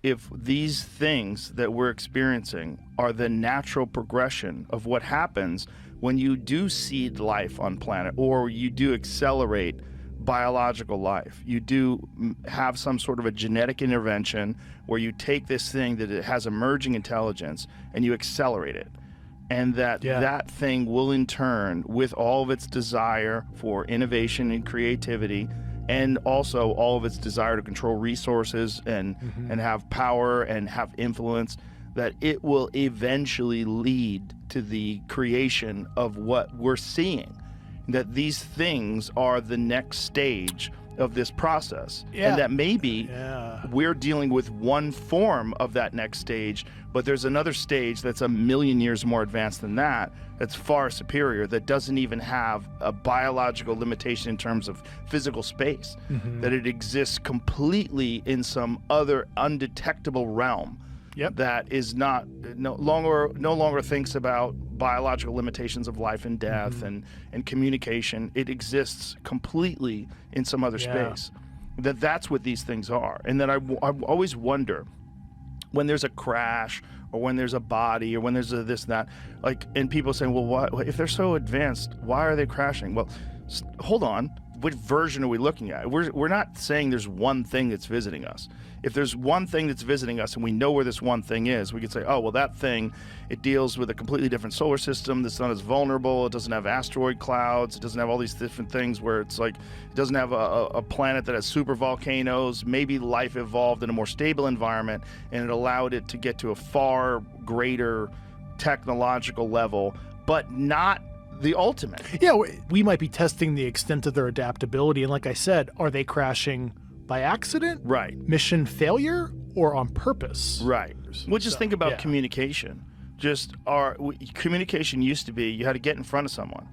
if these things that we're experiencing are the natural progression of what happens when you do seed life on planet, or you do accelerate biological life. You do have some sort of a genetic intervention where you take this thing that it has emerging intelligence and you accelerate it. And that thing will in turn, with all of its desire for innovation and creativity, and also all of its desire to control resources and have power and have influence, that it will eventually lead to the creation of what we're seeing. That these things are the next stage of this process. And that maybe we're dealing with one form of that next stage, but there's another stage that's 1,000,000 years more advanced than that, that's far superior, that doesn't even have a biological limitation in terms of physical space, that it exists completely in some other undetectable realm. That is no longer thinks about biological limitations of life and death and communication. It exists completely in some other space. That's what these things are. And then I always wonder, when there's a crash or when there's a body or when there's a this and that, like, and people saying, well, why, if they're so advanced, why are they crashing? Well, hold on. What version are we looking at? We're not saying there's one thing that's visiting us. If there's one thing that's visiting us and we know where this one thing is, we could say, oh, well, that thing, it deals with a completely different solar system that's not as vulnerable. It doesn't have asteroid clouds. It doesn't have all these different things where it's like, it doesn't have a planet that has super volcanoes. Maybe life evolved in a more stable environment and it allowed it to get to a far greater technological level, but not the ultimate. Yeah, we might be testing the extent of their adaptability. And like I said, are they crashing by accident? Right. Mission failure? Or on purpose? Right. Well, just think about communication. Communication used to be, you had to get in front of someone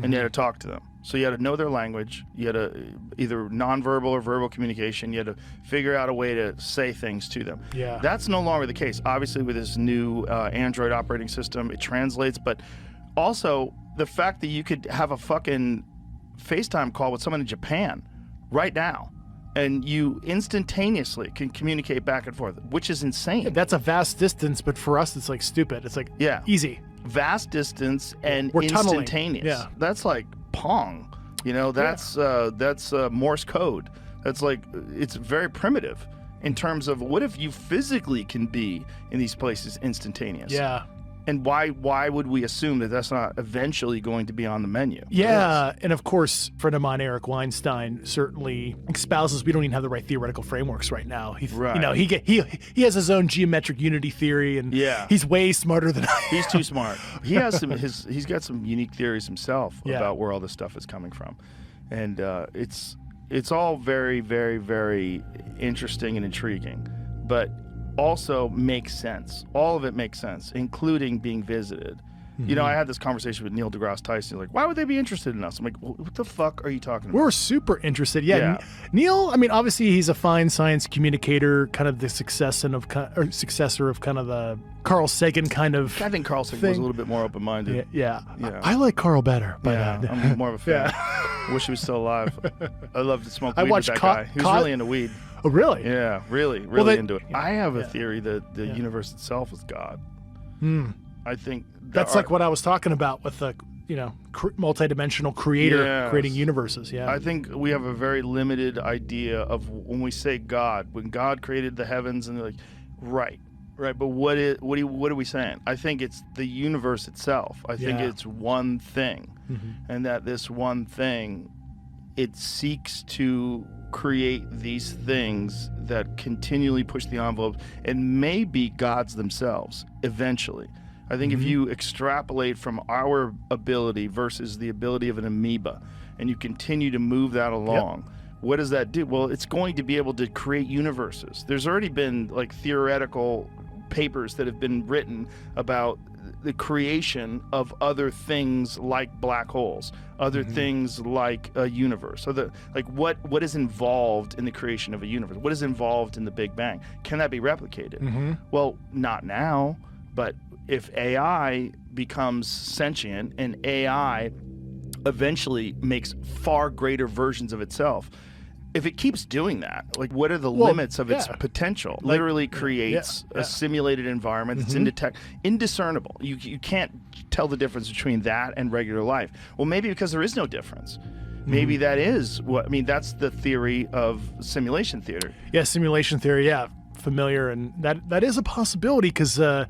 and you had to talk to them. So you had to know their language. You had to either nonverbal or verbal communication. You had to figure out a way to say things to them. Yeah. That's no longer the case. Obviously, with this new Android operating system, it translates, but also the fact that you could have a fucking FaceTime call with someone in Japan right now, and you instantaneously can communicate back and forth, which is insane. Yeah, that's a vast distance, but for us, it's like stupid. It's like easy. Vast distance and We're instantaneous. Tunneling. Yeah. That's like Pong. You know, that's Morse code. That's like, it's very primitive in terms of what if you physically can be in these places instantaneous? Yeah. And why would we assume that that's not eventually going to be on the menu? Yeah, and of course, friend of mine, Eric Weinstein, certainly espouses we don't even have the right theoretical frameworks right now. Right. You know, he has his own geometric unity theory, and he's way smarter than I am. He's too smart. He has he's got some unique theories himself about where all this stuff is coming from, and it's all very, very, very interesting and intriguing, but also makes sense. All of it makes sense, including being visited. You know, I had this conversation with Neil deGrasse Tyson. He's like, why would they be interested in us? I'm like, what the fuck are you talking about? We're super interested. Yeah. Neil, I mean, obviously he's a fine science communicator, kind of the successor of kind of the Carl Sagan kind of I think Carl Sagan was a little bit more open-minded. Yeah. I like Carl better. But, I'm more of a fan. Wish he was still alive. I love to smoke weed with that guy. He was really into weed. Oh, really? Yeah, really into it. I have a theory that the universe itself is God. I think that's like what I was talking about with the, multidimensional creator creating universes. Yeah. I think we have a very limited idea of when we say God, when God created the heavens, and they're like, right. But what are we saying? I think it's the universe itself. I think it's one thing, and that this one thing, it seeks to create these things that continually push the envelope and may be gods themselves eventually. I think if you extrapolate from our ability versus the ability of an amoeba, and you continue to move that along, what does that do? Well, it's going to be able to create universes. There's already been like theoretical papers that have been written about the creation of other things like black holes, other things like a universe. So what is involved in the creation of a universe? What is involved in the Big Bang? Can that be replicated? Well, not now, but if AI becomes sentient and AI eventually makes far greater versions of itself, if it keeps doing that, like what are the limits of its potential? Like, Literally creates a simulated environment that's indiscernible. You can't tell the difference between that and regular life. Well, maybe because there is no difference. Maybe that is what, I mean, that's the theory of simulation theory. Yeah, simulation theory, familiar. And that is a possibility because the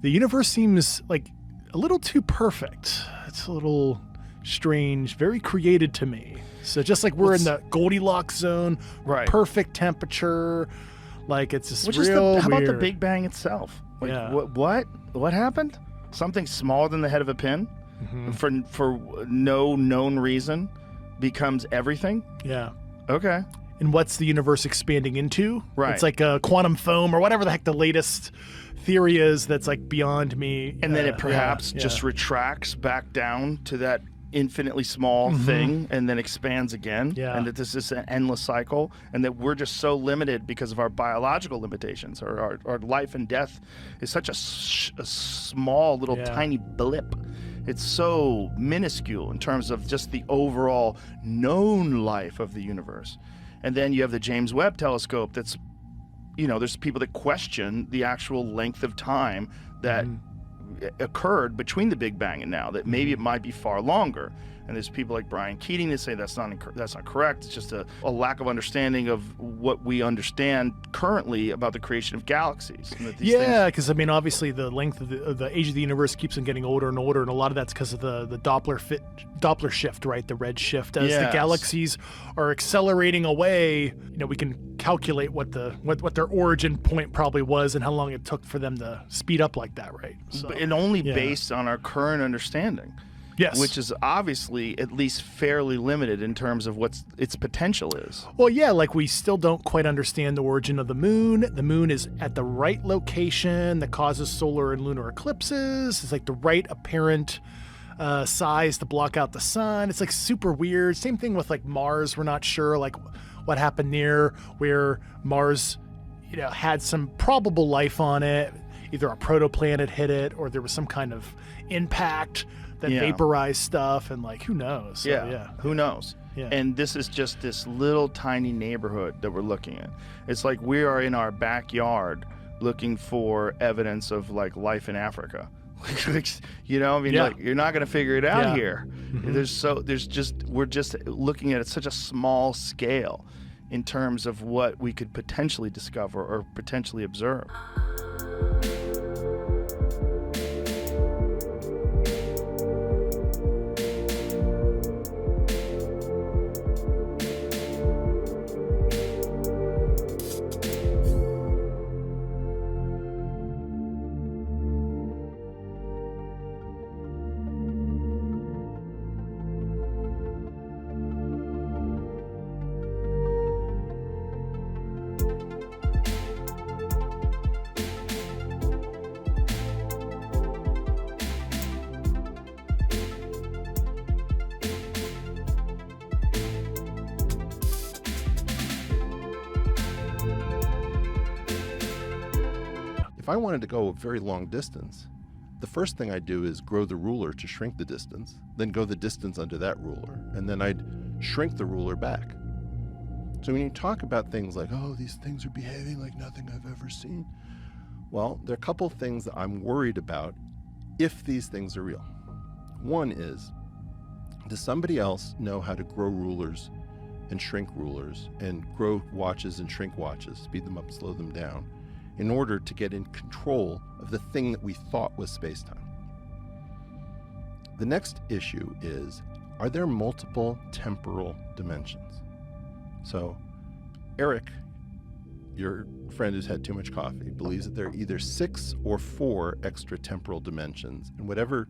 universe seems like a little too perfect. It's a little strange, very created to me. So just like we're in the Goldilocks zone, right? Perfect temperature, like it's just how about the Big Bang itself? Like what happened? Something smaller than the head of a pin, for no known reason, becomes everything. Yeah. Okay. And what's the universe expanding into? Right. It's like a quantum foam or whatever the heck the latest theory is that's like beyond me. And then it perhaps just retracts back down to that infinitely small thing and then expands again, and that this is an endless cycle, and that we're just so limited because of our biological limitations, or our life and death is such a small little tiny blip. It's so minuscule in terms of just the overall known life of the universe. And then you have the James Webb telescope that's, there's people that question the actual length of time that occurred between the Big Bang and now, that maybe it might be far longer. And there's people like Brian Keating that say that's not correct. It's just a lack of understanding of what we understand currently about the creation of galaxies. And that these because I mean, obviously the length of the age of the universe keeps on getting older and older, and a lot of that's because of the Doppler shift, right? The red shift. As the galaxies are accelerating away, we can calculate what their origin point probably was and how long it took for them to speed up like that, right? So, and only based on our current understanding. Yes. Which is obviously at least fairly limited in terms of what its potential is. Well, like we still don't quite understand the origin of the moon. The moon is at the right location that causes solar and lunar eclipses. It's like the right apparent size to block out the sun. It's like super weird. Same thing with like Mars. We're not sure like what happened there, where Mars, had some probable life on it. Either a protoplanet hit it or there was some kind of impact that vaporized stuff, and like who knows? So, who knows? Yeah. And this is just this little tiny neighborhood that we're looking at. It's like we are in our backyard looking for evidence of like life in Africa. Like, you're not going to figure it out here. We're just looking at it such a small scale in terms of what we could potentially discover or potentially observe. If I wanted to go a very long distance, the first thing I'd do is grow the ruler to shrink the distance, then go the distance under that ruler, and then I'd shrink the ruler back. So when you talk about things like, oh, these things are behaving like nothing I've ever seen, well, there are a couple of things that I'm worried about if these things are real. One is, does somebody else know how to grow rulers and shrink rulers and grow watches and shrink watches, speed them up, slow them down, in order to get in control of the thing that we thought was space-time? The next issue is, are there multiple temporal dimensions? So Eric, your friend who's had too much coffee, believes that there are either 6 or 4 extra temporal dimensions, and whatever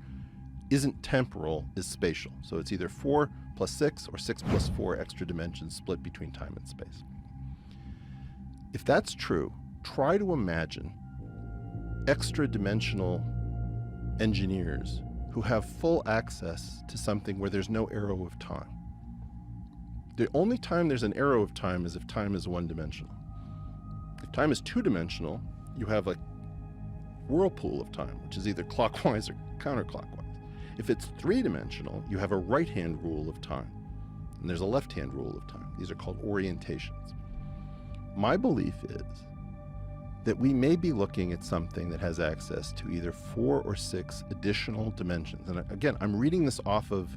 isn't temporal is spatial. So it's either 4 plus 6 or 6 plus 4 extra dimensions split between time and space. If that's true, try to imagine extra-dimensional engineers who have full access to something where there's no arrow of time. The only time there's an arrow of time is if time is one-dimensional. If time is two-dimensional, you have a whirlpool of time, which is either clockwise or counterclockwise. If it's three-dimensional, you have a right-hand rule of time. and there's a left-hand rule of time. These are called orientations. My belief is that we may be looking at something that has access to either 4 or 6 additional dimensions. And again, I'm reading this off of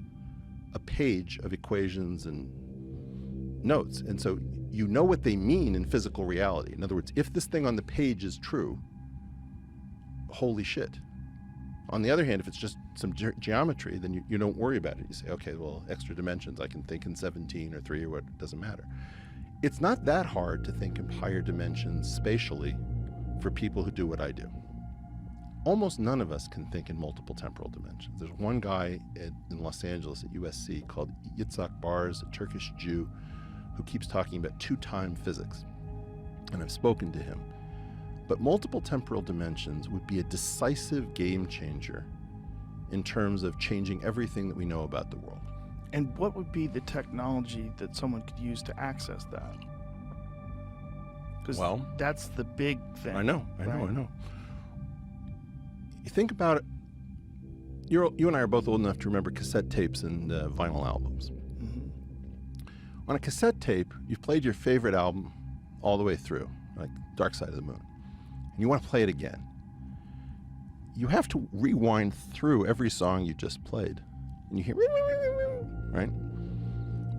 a page of equations and notes. And so you know what they mean in physical reality. In other words, if this thing on the page is true, holy shit. On the other hand, if it's just some geometry, then you don't worry about it. You say, okay, well, extra dimensions, I can think in 17 or 3 or what, it doesn't matter. It's not that hard to think in higher dimensions spatially for people who do what I do. Almost none of us can think in multiple temporal dimensions. There's one guy in Los Angeles at USC called Yitzhak Bars, a Turkish Jew, who keeps talking about two-time physics. And I've spoken to him. But multiple temporal dimensions would be a decisive game changer in terms of changing everything that we know about the world. And what would be the technology that someone could use to access that? Because that's the big thing. I know. You think about it. You and I are both old enough to remember cassette tapes and vinyl albums. Mm-hmm. On a cassette tape, you've played your favorite album all the way through, like Dark Side of the Moon, and you want to play it again. You have to rewind through every song you just played, and you hear, right?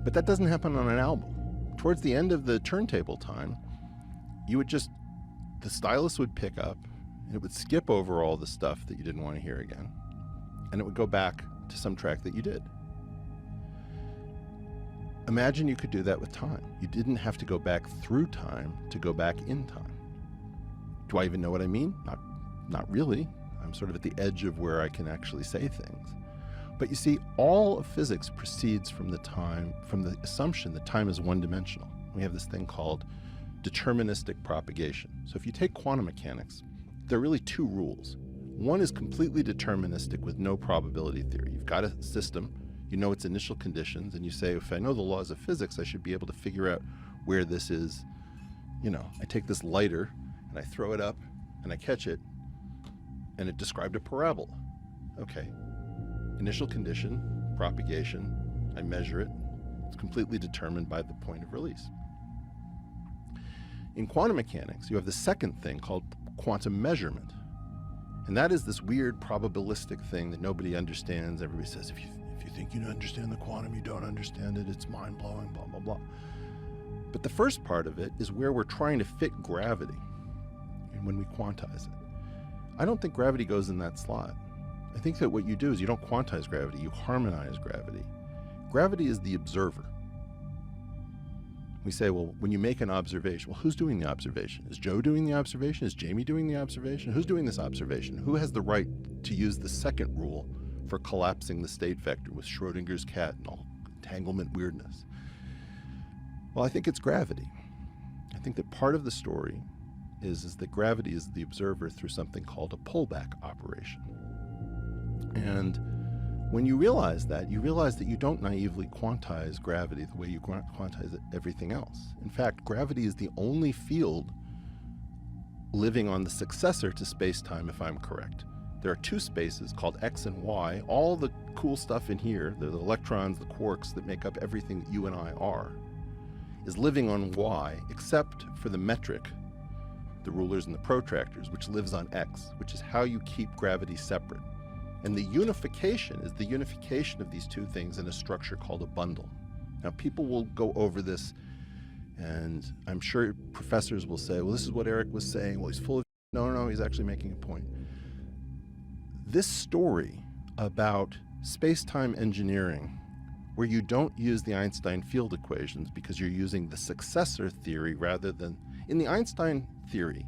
But that doesn't happen on an album. Towards the end of the turntable time, the stylus would pick up, and it would skip over all the stuff that you didn't want to hear again, and it would go back to some track that you did. Imagine you could do that with time. You didn't have to go back through time to go back in time. Do I even know what I mean? Not really. I'm sort of at the edge of where I can actually say things. But you see, all of physics proceeds from the assumption that time is one-dimensional. We have this thing called deterministic propagation. So if you take quantum mechanics, there are really 2 rules. One is completely deterministic with no probability theory. You've got a system, you know its initial conditions, and you say, if I know the laws of physics, I should be able to figure out where this is. I take this lighter and I throw it up and I catch it, and it described a parabola. Okay, initial condition, propagation, I measure it. It's completely determined by the point of release. In quantum mechanics, you have the second thing called quantum measurement. And that is this weird probabilistic thing that nobody understands. Everybody says, if you think you understand the quantum, you don't understand it, it's mind-blowing, blah, blah, blah. But the first part of it is where we're trying to fit gravity, and when we quantize it. I don't think gravity goes in that slot. I think that what you do is you don't quantize gravity, you harmonize gravity. Gravity is the observer. We say, well, when you make an observation, well, who's doing the observation? Is Joe doing the observation? Is Jamie doing the observation? Who's doing this observation? Who has the right to use the second rule for collapsing the state vector with Schrodinger's cat and all entanglement weirdness? Well, I think it's gravity. I think that part of the story is that gravity is the observer through something called a pullback operation. And when you realize that you don't naively quantize gravity the way you quantize everything else. In fact, gravity is the only field living on the successor to space-time, if I'm correct. There are 2 spaces called X and Y. All the cool stuff in here, the electrons, the quarks that make up everything that you and I are, is living on Y, except for the metric, the rulers and the protractors, which lives on X, which is how you keep gravity separate. And the unification is the unification of these 2 things in a structure called a bundle. Now, people will go over this, and I'm sure professors will say, well, this is what Eric was saying. Well, he's full of... No, he's actually making a point. This story about space-time engineering, where you don't use the Einstein field equations because you're using the successor theory rather than... In the Einstein theory,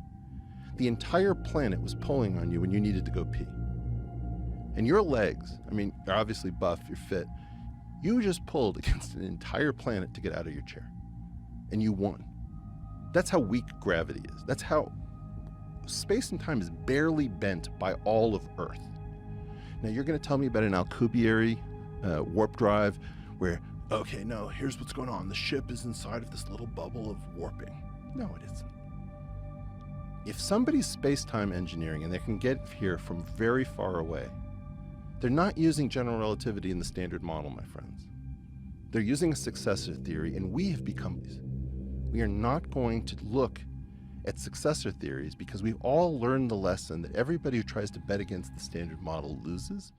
the entire planet was pulling on you when you needed to go pee. And your legs, you're obviously buff, you're fit, you just pulled against an entire planet to get out of your chair. And you won. That's how weak gravity is. That's how space and time is barely bent by all of Earth. Now, you're going to tell me about an Alcubierre warp drive where, okay, no, here's what's going on. The ship is inside of this little bubble of warping. No, it isn't. If somebody's space-time engineering and they can get here from very far away, they're not using general relativity in the standard model, my friends. They're using a successor theory, and we have become these. We are not going to look at successor theories because we've all learned the lesson that everybody who tries to bet against the standard model loses.